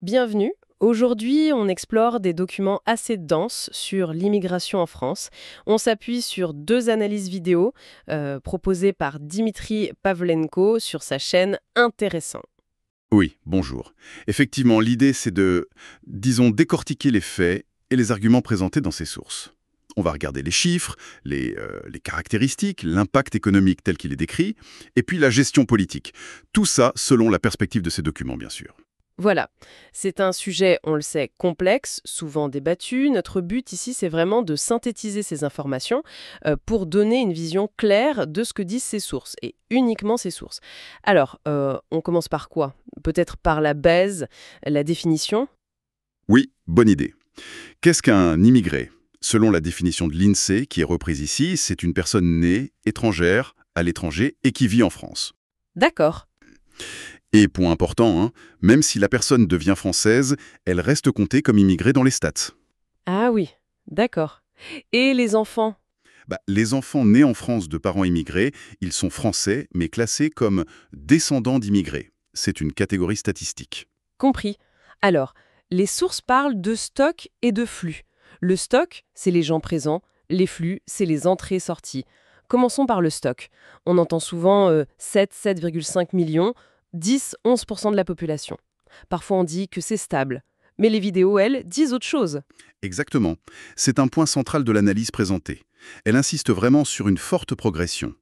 Bienvenue. Aujourd'hui, on explore des documents assez denses sur l'immigration en France. On s'appuie sur deux analyses vidéo proposées par Dimitri Pavlenko sur sa chaîne Intéressant. Oui, bonjour. Effectivement, l'idée c'est de, disons, décortiquer les faits et les arguments présentés dans ces sources. On va regarder les chiffres, les caractéristiques, l'impact économique tel qu'il est décrit, et puis la gestion politique. Tout ça selon la perspective de ces documents, bien sûr. Voilà, c'est un sujet, on le sait, complexe, souvent débattu. Notre but ici, c'est vraiment de synthétiser ces informations pour donner une vision claire de ce que disent ces sources, et uniquement ces sources. Alors, on commence par quoi? Peut-être par la base, la définition? Oui, bonne idée. Qu'est-ce qu'un immigré? Selon la définition de l'INSEE, qui est reprise ici, c'est une personne née, étrangère, à l'étranger et qui vit en France. D'accord. Et point important, même si la personne devient française, elle reste comptée comme immigrée dans les stats. Ah oui, d'accord. Et les enfants? Les enfants nés en France de parents immigrés, ils sont français, mais classés comme descendants d'immigrés. C'est une catégorie statistique. Compris. Alors, les sources parlent de stock et de flux. Le stock, c'est les gens présents. Les flux, c'est les entrées-sorties. Commençons par le stock. On entend souvent 7,5 millions, 10-11% de la population. Parfois on dit que c'est stable. Mais les vidéos, elles, disent autre chose. Exactement. C'est un point central de l'analyse présentée. Elle insiste vraiment sur une forte progression.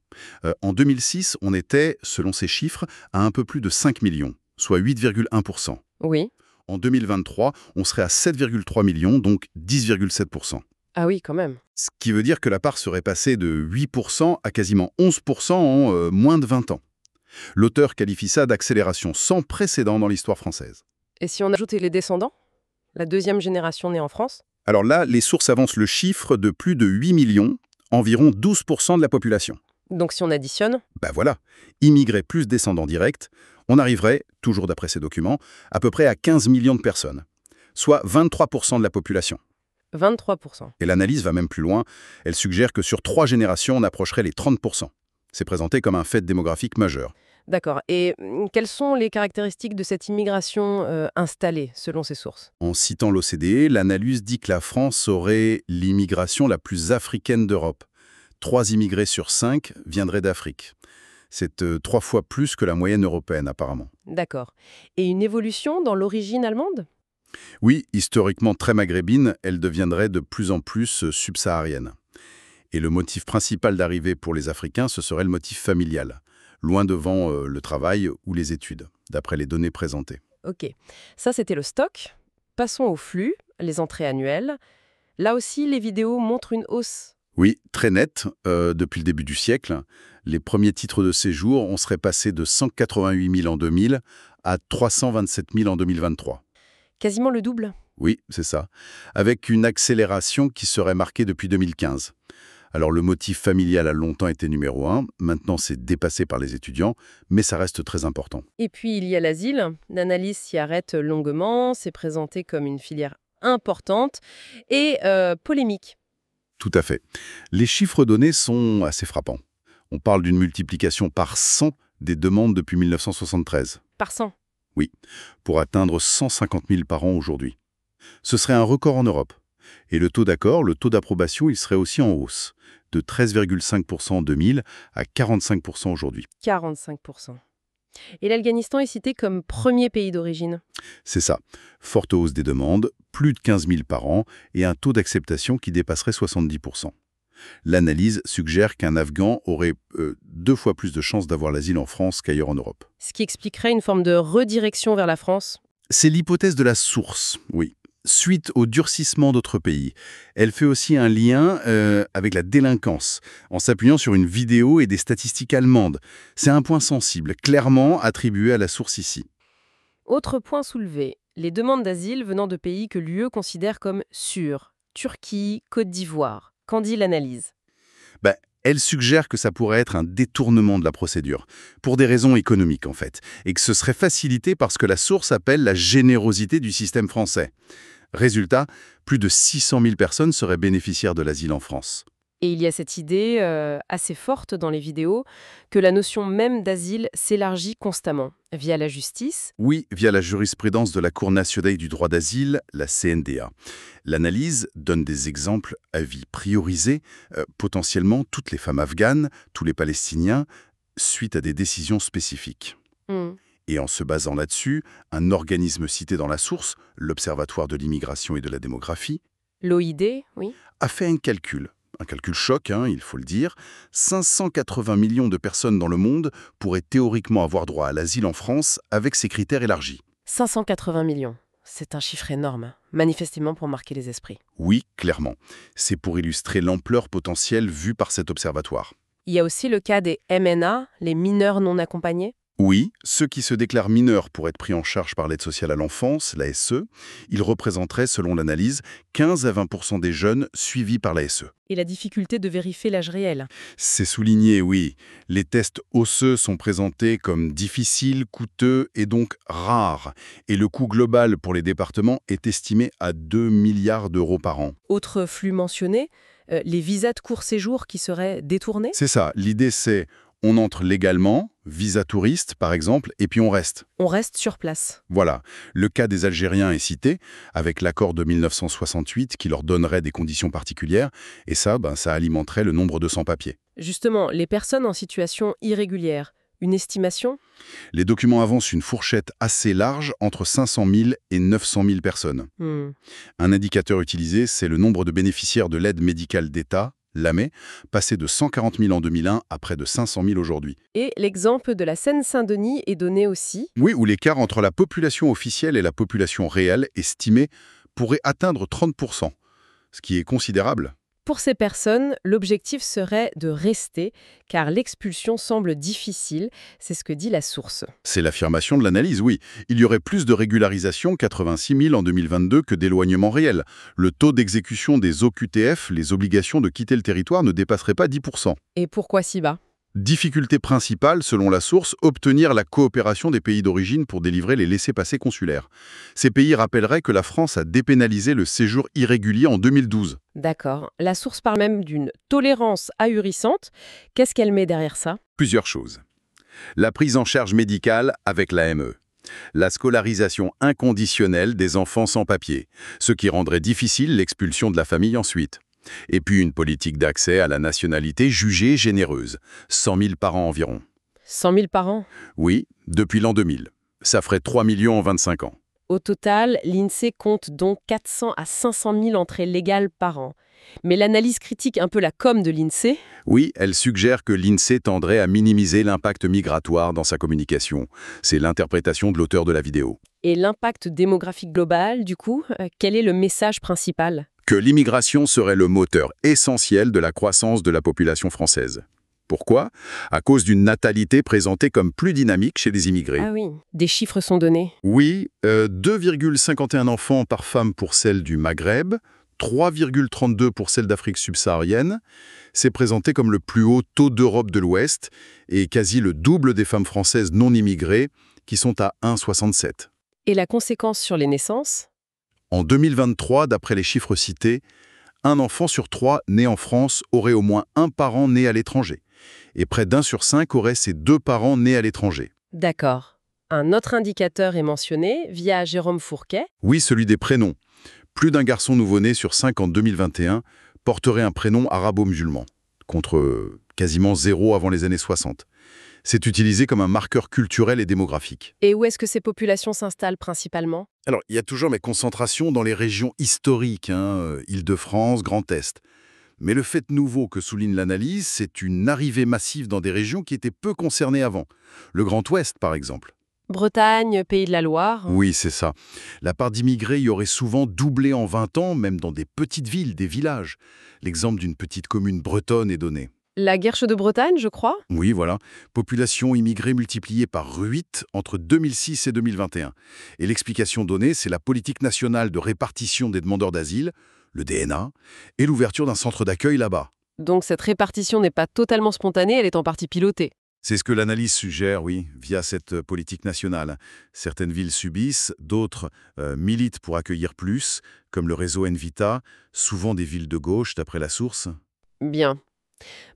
En 2006, on était, selon ces chiffres, à un peu plus de 5 millions, soit 8,1%. Oui. En 2023, on serait à 7,3 millions, donc 10,7%. Ah oui, quand même. Ce qui veut dire que la part serait passée de 8% à quasiment 11% en moins de 20 ans. L'auteur qualifie ça d'accélération sans précédent dans l'histoire française. Et si on ajoutait les descendants? La deuxième génération née en France? Alors là, les sources avancent le chiffre de plus de 8 millions, environ 12% de la population. Donc si on additionne? Voilà, immigrés plus descendants directs, on arriverait, toujours d'après ces documents, à peu près à 15 millions de personnes, soit 23% de la population. 23%. Et l'analyse va même plus loin, elle suggère que sur 3 générations, on approcherait les 30%. C'est présenté comme un fait démographique majeur. D'accord. Et quelles sont les caractéristiques de cette immigration installée, selon ces sources? En citant l'OCDE, l'analyse dit que la France aurait l'immigration la plus africaine d'Europe. 3 immigrés sur 5 viendraient d'Afrique. C'est 3 fois plus que la moyenne européenne, apparemment. D'accord. Et une évolution dans l'origine allemande? Oui, historiquement très maghrébine, elle deviendrait de plus en plus subsaharienne. Et le motif principal d'arrivée pour les Africains, ce serait le motif familial, loin devant le travail ou les études, d'après les données présentées. Ok. Ça, c'était le stock. Passons au flux, les entrées annuelles. Là aussi, les vidéos montrent une hausse. Oui, très nette, depuis le début du siècle. Les premiers titres de séjour, on serait passé de 188 000 en 2000 à 327 000 en 2023. Quasiment le double. Oui, c'est ça. Avec une accélération qui serait marquée depuis 2015. Alors le motif familial a longtemps été numéro 1, maintenant c'est dépassé par les étudiants, mais ça reste très important. Et puis, il y a l'asile. L'analyse s'y arrête longuement. C'est présenté comme une filière importante et polémique. Tout à fait. Les chiffres donnés sont assez frappants. On parle d'une multiplication par 100 des demandes depuis 1973. Par 100. Oui, pour atteindre 150 000 par an aujourd'hui. Ce serait un record en Europe. Et le taux d'accord, le taux d'approbation, il serait aussi en hausse, de 13,5% en 2000 à 45% aujourd'hui. 45%. Et l'Afghanistan est cité comme premier pays d'origine. C'est ça. Forte hausse des demandes, plus de 15 000 par an et un taux d'acceptation qui dépasserait 70%. L'analyse suggère qu'un Afghan aurait 2 fois plus de chances d'avoir l'asile en France qu'ailleurs en Europe. Ce qui expliquerait une forme de redirection vers la France. C'est l'hypothèse de la source, oui. Suite au durcissement d'autres pays. Elle fait aussi un lien avec la délinquance, en s'appuyant sur une vidéo et des statistiques allemandes. C'est un point sensible, clairement attribué à la source ici. Autre point soulevé, les demandes d'asile venant de pays que l'UE considère comme sûrs. Turquie, Côte d'Ivoire. Qu'en dit l'analyse? Elle suggère que ça pourrait être un détournement de la procédure, pour des raisons économiques en fait, et que ce serait facilité parce que la source appelle la générosité du système français. Résultat, plus de 600 000 personnes seraient bénéficiaires de l'asile en France. Et il y a cette idée assez forte dans les vidéos que la notion même d'asile s'élargit constamment via la justice. Oui, via la jurisprudence de la Cour nationale du droit d'asile, la CNDA. L'analyse donne des exemples à vie priorisés, potentiellement toutes les femmes afghanes, tous les Palestiniens, suite à des décisions spécifiques. Hmm. Et en se basant là-dessus, un organisme cité dans la source, l'Observatoire de l'immigration et de la démographie, L'OID, oui. a fait un calcul choc, il faut le dire. 580 millions de personnes dans le monde pourraient théoriquement avoir droit à l'asile en France avec ces critères élargis. 580 millions. C'est un chiffre énorme, manifestement pour marquer les esprits. Oui, clairement. C'est pour illustrer l'ampleur potentielle vue par cet observatoire. Il y a aussi le cas des MNA, les mineurs non accompagnés. Oui, ceux qui se déclarent mineurs pour être pris en charge par l'aide sociale à l'enfance, l'ASE, ils représenteraient, selon l'analyse, 15 à 20% des jeunes suivis par l'ASE. Et la difficulté de vérifier l'âge réel. C'est souligné, oui. Les tests osseux sont présentés comme difficiles, coûteux et donc rares. Et le coût global pour les départements est estimé à 2 milliards d'euros par an. Autre flux mentionné, les visas de court séjour qui seraient détournés. C'est ça. L'idée, c'est on entre légalement, visa touriste par exemple, et puis on reste. On reste sur place. Voilà. Le cas des Algériens est cité, avec l'accord de 1968 qui leur donnerait des conditions particulières, et ça alimenterait le nombre de sans-papiers. Justement, les personnes en situation irrégulière, une estimation? Les documents avancent une fourchette assez large entre 500 000 et 900 000 personnes. Un indicateur utilisé, c'est le nombre de bénéficiaires de l'aide médicale d'État, l'AME, passé de 140 000 en 2001 à près de 500 000 aujourd'hui. Et l'exemple de la Seine-Saint-Denis est donné aussi. Oui, où l'écart entre la population officielle et la population réelle estimée pourrait atteindre 30%, ce qui est considérable. Pour ces personnes, l'objectif serait de rester, car l'expulsion semble difficile, c'est ce que dit la source. C'est l'affirmation de l'analyse, oui. Il y aurait plus de régularisation, 86 000 en 2022, que d'éloignement réel. Le taux d'exécution des OQTF, les obligations de quitter le territoire, ne dépasserait pas 10%. Et pourquoi si bas? Difficulté principale, selon la source, obtenir la coopération des pays d'origine pour délivrer les laissez-passer consulaires. Ces pays rappelleraient que la France a dépénalisé le séjour irrégulier en 2012. D'accord. La source parle même d'une tolérance ahurissante. Qu'est-ce qu'elle met derrière ça? Plusieurs choses. La prise en charge médicale avec l'AME. La scolarisation inconditionnelle des enfants sans papier, ce qui rendrait difficile l'expulsion de la famille ensuite. Et puis une politique d'accès à la nationalité jugée généreuse, 100 000 par an environ. 100 000 par an? Oui, depuis l'an 2000. Ça ferait 3 millions en 25 ans. Au total, l'INSEE compte donc 400 à 500 000 entrées légales par an. Mais l'analyse critique un peu la com de l'INSEE. Oui, elle suggère que l'INSEE tendrait à minimiser l'impact migratoire dans sa communication. C'est l'interprétation de l'auteur de la vidéo. Et l'impact démographique global, du coup, quel est le message principal? Que l'immigration serait le moteur essentiel de la croissance de la population française. Pourquoi? À cause d'une natalité présentée comme plus dynamique chez les immigrés. Ah oui, des chiffres sont donnés. Oui, 2,51 enfants par femme pour celle du Maghreb, 3,32 pour celle d'Afrique subsaharienne. C'est présenté comme le plus haut taux d'Europe de l'Ouest et quasi le double des femmes françaises non immigrées qui sont à 1,67. Et la conséquence sur les naissances? En 2023, d'après les chiffres cités, un enfant sur 3 né en France aurait au moins un parent né à l'étranger. Et près d'1 sur 5 aurait ses 2 parents nés à l'étranger. D'accord. Un autre indicateur est mentionné via Jérôme Fourquet. Oui, celui des prénoms. Plus d'un garçon nouveau-né sur 5 en 2021 porterait un prénom arabo-musulman, contre quasiment 0 avant les années 60. C'est utilisé comme un marqueur culturel et démographique. Et où est-ce que ces populations s'installent principalement? Alors, il y a toujours mes concentrations dans les régions historiques, Île-de-France, Grand Est. Mais le fait nouveau que souligne l'analyse, c'est une arrivée massive dans des régions qui étaient peu concernées avant. Le Grand Ouest, par exemple. Bretagne, Pays de la Loire. Oui, c'est ça. La part d'immigrés y aurait souvent doublé en 20 ans, même dans des petites villes, des villages. L'exemple d'une petite commune bretonne est donné. La Guerche de Bretagne, je crois. Oui, voilà. Population immigrée multipliée par 8 entre 2006 et 2021. Et l'explication donnée, c'est la politique nationale de répartition des demandeurs d'asile, le DNA, et l'ouverture d'un centre d'accueil là-bas. Donc cette répartition n'est pas totalement spontanée, elle est en partie pilotée. C'est ce que l'analyse suggère, oui, via cette politique nationale. Certaines villes subissent, d'autres militent pour accueillir plus, comme le réseau Envita, souvent des villes de gauche, d'après la source. Bien.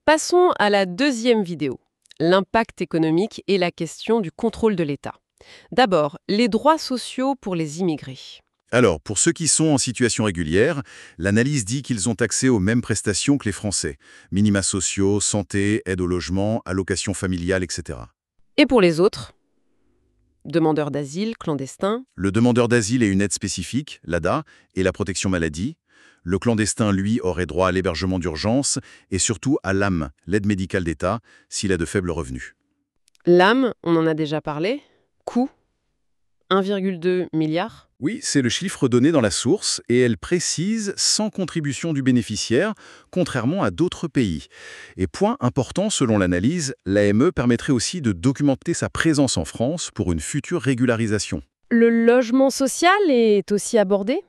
Passons à la deuxième vidéo, l'impact économique et la question du contrôle de l'État. D'abord, les droits sociaux pour les immigrés. Alors, pour ceux qui sont en situation régulière, l'analyse dit qu'ils ont accès aux mêmes prestations que les Français. Minima sociaux, santé, aide au logement, allocations familiales, etc. Et pour les autres, demandeurs d'asile, clandestins. Le demandeur d'asile a une aide spécifique, l'ADA, et la protection maladie. Le clandestin, lui, aurait droit à l'hébergement d'urgence et surtout à l'AM, l'aide médicale d'État, s'il a de faibles revenus. L'âme, on en a déjà parlé. Coût, 1,2 milliard. Oui, c'est le chiffre donné dans la source et elle précise sans contribution du bénéficiaire, contrairement à d'autres pays. Et point important selon l'analyse, l'AME permettrait aussi de documenter sa présence en France pour une future régularisation. Le logement social est aussi abordé?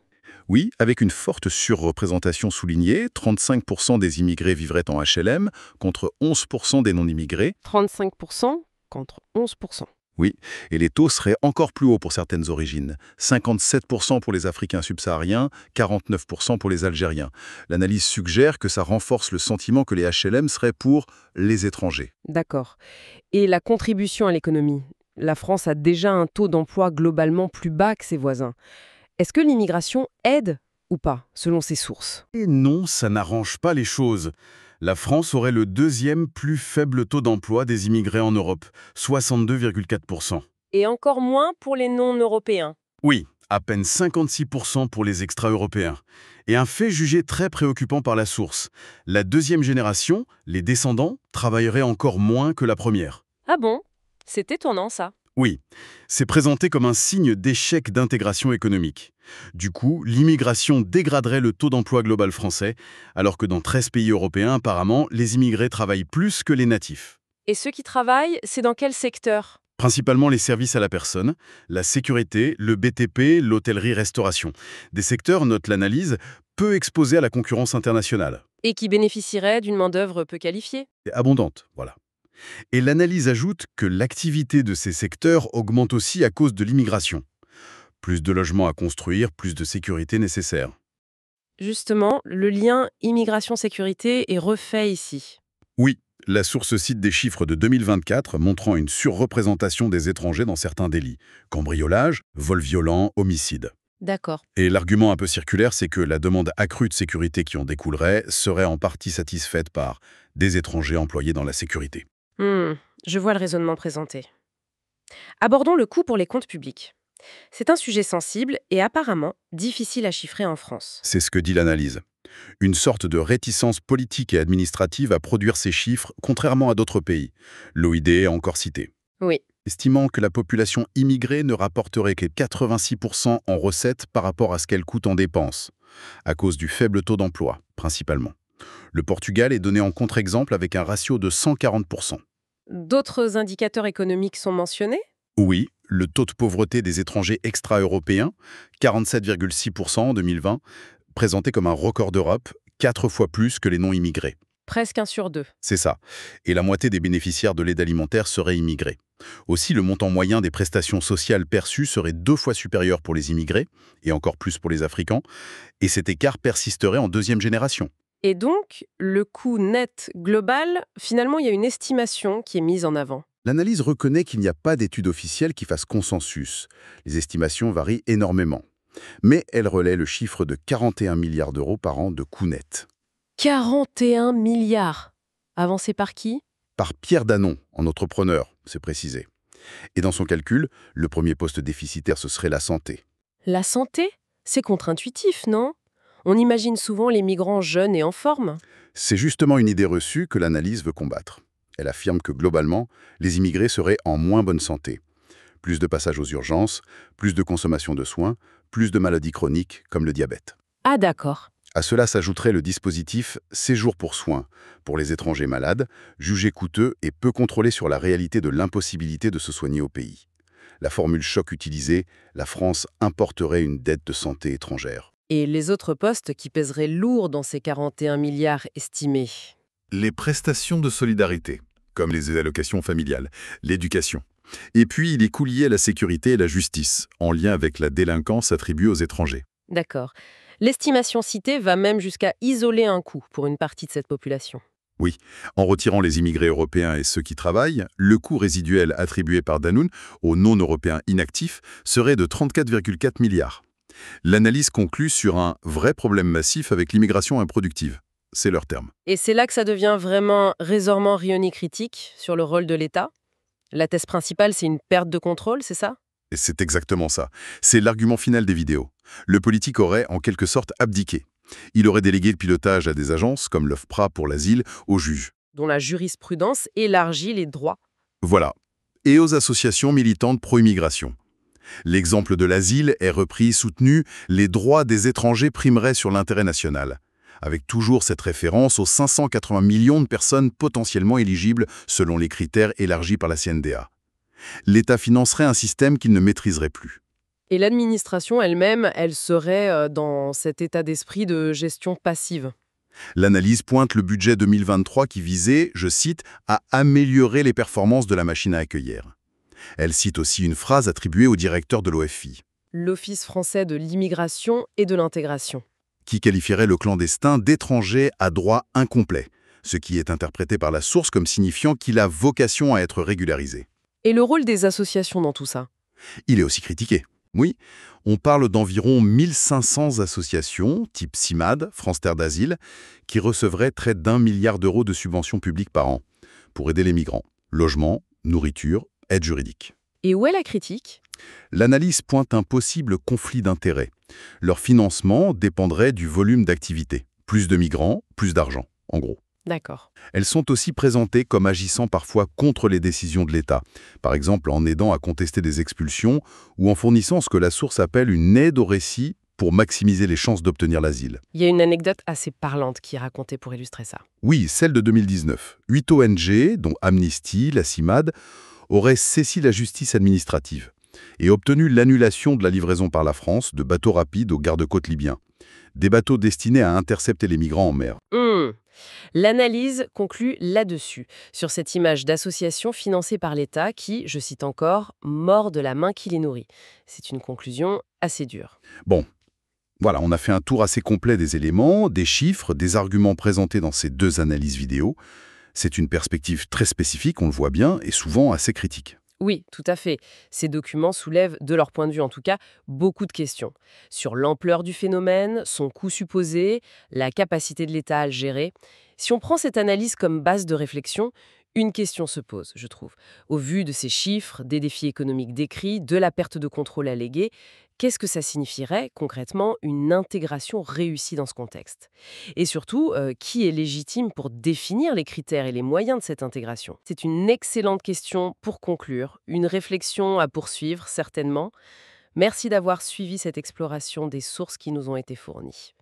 Oui, avec une forte surreprésentation soulignée, 35% des immigrés vivraient en HLM contre 11% des non-immigrés. 35% contre 11%. Oui, et les taux seraient encore plus hauts pour certaines origines. 57% pour les Africains subsahariens, 49% pour les Algériens. L'analyse suggère que ça renforce le sentiment que les HLM seraient pour les étrangers. D'accord. Et la contribution à l'économie? La France a déjà un taux d'emploi globalement plus bas que ses voisins. Est-ce que l'immigration aide ou pas, selon ses sources? Et non, ça n'arrange pas les choses. La France aurait le deuxième plus faible taux d'emploi des immigrés en Europe, 62,4%. Et encore moins pour les non-européens. Oui, à peine 56% pour les extra-européens. Et un fait jugé très préoccupant par la source. La deuxième génération, les descendants, travailleraient encore moins que la première. Ah bon? C'est étonnant ça. Oui, c'est présenté comme un signe d'échec d'intégration économique. Du coup, l'immigration dégraderait le taux d'emploi global français, alors que dans 13 pays européens, apparemment, les immigrés travaillent plus que les natifs. Et ceux qui travaillent, c'est dans quel secteur? Principalement les services à la personne, la sécurité, le BTP, l'hôtellerie-restauration. Des secteurs, note l'analyse, peu exposés à la concurrence internationale. Et qui bénéficieraient d'une main-d'œuvre peu qualifiée? Et abondante, voilà. Et l'analyse ajoute que l'activité de ces secteurs augmente aussi à cause de l'immigration. Plus de logements à construire, plus de sécurité nécessaire. Justement, le lien immigration-sécurité est refait ici. Oui, la source cite des chiffres de 2024 montrant une surreprésentation des étrangers dans certains délits. Cambriolage, vol violent, homicide. D'accord. Et l'argument un peu circulaire, c'est que la demande accrue de sécurité qui en découlerait serait en partie satisfaite par des étrangers employés dans la sécurité. Je vois le raisonnement présenté. Abordons le coût pour les comptes publics. C'est un sujet sensible et apparemment difficile à chiffrer en France. C'est ce que dit l'analyse. Une sorte de réticence politique et administrative à produire ces chiffres, contrairement à d'autres pays. L'OID est encore cité. Oui. Estimant que la population immigrée ne rapporterait que 86% en recettes par rapport à ce qu'elle coûte en dépenses, à cause du faible taux d'emploi, principalement. Le Portugal est donné en contre-exemple avec un ratio de 140%. D'autres indicateurs économiques sont mentionnés? Oui, le taux de pauvreté des étrangers extra-européens, 47,6% en 2020, présenté comme un record d'Europe, 4 fois plus que les non-immigrés. Presque 1 sur 2. C'est ça. Et la moitié des bénéficiaires de l'aide alimentaire seraient immigrés. Aussi, le montant moyen des prestations sociales perçues serait 2 fois supérieur pour les immigrés, et encore plus pour les Africains, et cet écart persisterait en deuxième génération. Et donc, le coût net global, finalement, il y a une estimation qui est mise en avant. L'analyse reconnaît qu'il n'y a pas d'étude officielle qui fasse consensus. Les estimations varient énormément. Mais elle relaie le chiffre de 41 milliards d'euros par an de coûts nets. 41 milliards. Avancé par qui? Par Pierre Danon, en entrepreneur, c'est précisé. Et dans son calcul, le premier poste déficitaire, ce serait la santé. La santé? C'est contre-intuitif, non? On imagine souvent les migrants jeunes et en forme. C'est justement une idée reçue que l'analyse veut combattre. Elle affirme que globalement, les immigrés seraient en moins bonne santé. Plus de passages aux urgences, plus de consommation de soins, plus de maladies chroniques comme le diabète. Ah d'accord. À cela s'ajouterait le dispositif séjour pour soins, pour les étrangers malades, jugé coûteux et peu contrôlé sur la réalité de l'impossibilité de se soigner au pays. La formule choc utilisée, la France importerait une dette de santé étrangère. Et les autres postes qui pèseraient lourd dans ces 41 milliards estimés? Les prestations de solidarité, comme les allocations familiales, l'éducation. Et puis les coûts liés à la sécurité et la justice, en lien avec la délinquance attribuée aux étrangers. D'accord. L'estimation citée va même jusqu'à isoler un coût pour une partie de cette population. Oui, en retirant les immigrés européens et ceux qui travaillent, le coût résiduel attribué par Danone aux non-européens inactifs serait de 34,4 milliards. L'analyse conclut sur un vrai problème massif avec l'immigration improductive. C'est leur terme. Et c'est là que ça devient vraiment raisonnement critique sur le rôle de l'État. La thèse principale, c'est une perte de contrôle, c'est ça? Et c'est exactement ça. C'est l'argument final des vidéos. Le politique aurait, en quelque sorte, abdiqué. Il aurait délégué le pilotage à des agences, comme l'OFPRA pour l'asile, aux juges. Dont la jurisprudence élargit les droits. Voilà. Et aux associations militantes pro-immigration. L'exemple de l'asile est repris et soutenu, les droits des étrangers primeraient sur l'intérêt national, avec toujours cette référence aux 580 millions de personnes potentiellement éligibles selon les critères élargis par la CNDA. L'État financerait un système qu'il ne maîtriserait plus. Et l'administration elle-même, elle serait dans cet état d'esprit de gestion passive. L'analyse pointe le budget 2023 qui visait, je cite, à améliorer les performances de la machine à accueillir. Elle cite aussi une phrase attribuée au directeur de l'OFI, L'Office français de l'immigration et de l'intégration. qui qualifierait le clandestin d'étranger à droit incomplet, ce qui est interprété par la source comme signifiant qu'il a vocation à être régularisé. Et le rôle des associations dans tout ça? Il est aussi critiqué. Oui, on parle d'environ 1500 associations, type CIMAD, France Terre d'Asile, qui recevraient près d'1 milliard d'euros de subventions publiques par an pour aider les migrants. Logement, nourriture, aide juridique. Et où est la critique? L'analyse pointe un possible conflit d'intérêts. Leur financement dépendrait du volume d'activité. Plus de migrants, plus d'argent, en gros. D'accord. Elles sont aussi présentées comme agissant parfois contre les décisions de l'État, par exemple en aidant à contester des expulsions ou en fournissant ce que la source appelle une aide au récit pour maximiser les chances d'obtenir l'asile. Il y a une anecdote assez parlante qui est racontée pour illustrer ça. Oui, celle de 2019. 8 ONG, dont Amnesty, la CIMAD, auraient saisi la justice administrative et obtenu l'annulation de la livraison par la France de bateaux rapides aux garde-côtes libyens. Des bateaux destinés à intercepter les migrants en mer. L'analyse conclut là-dessus, sur cette image d'association financée par l'État qui, je cite encore, « mord de la main qui les nourrit ». C'est une conclusion assez dure. Bon, voilà, on a fait un tour assez complet des éléments, des chiffres, des arguments présentés dans ces deux analyses vidéo. C'est une perspective très spécifique, on le voit bien, et souvent assez critique. Oui, tout à fait. Ces documents soulèvent, de leur point de vue en tout cas, beaucoup de questions. Sur l'ampleur du phénomène, son coût supposé, la capacité de l'État à le gérer. Si on prend cette analyse comme base de réflexion, une question se pose, je trouve. Au vu de ces chiffres, des défis économiques décrits, de la perte de contrôle alléguée, qu'est-ce que ça signifierait concrètement une intégration réussie dans ce contexte? Et surtout, qui est légitime pour définir les critères et les moyens de cette intégration? C'est une excellente question pour conclure, une réflexion à poursuivre certainement. Merci d'avoir suivi cette exploration des sources qui nous ont été fournies.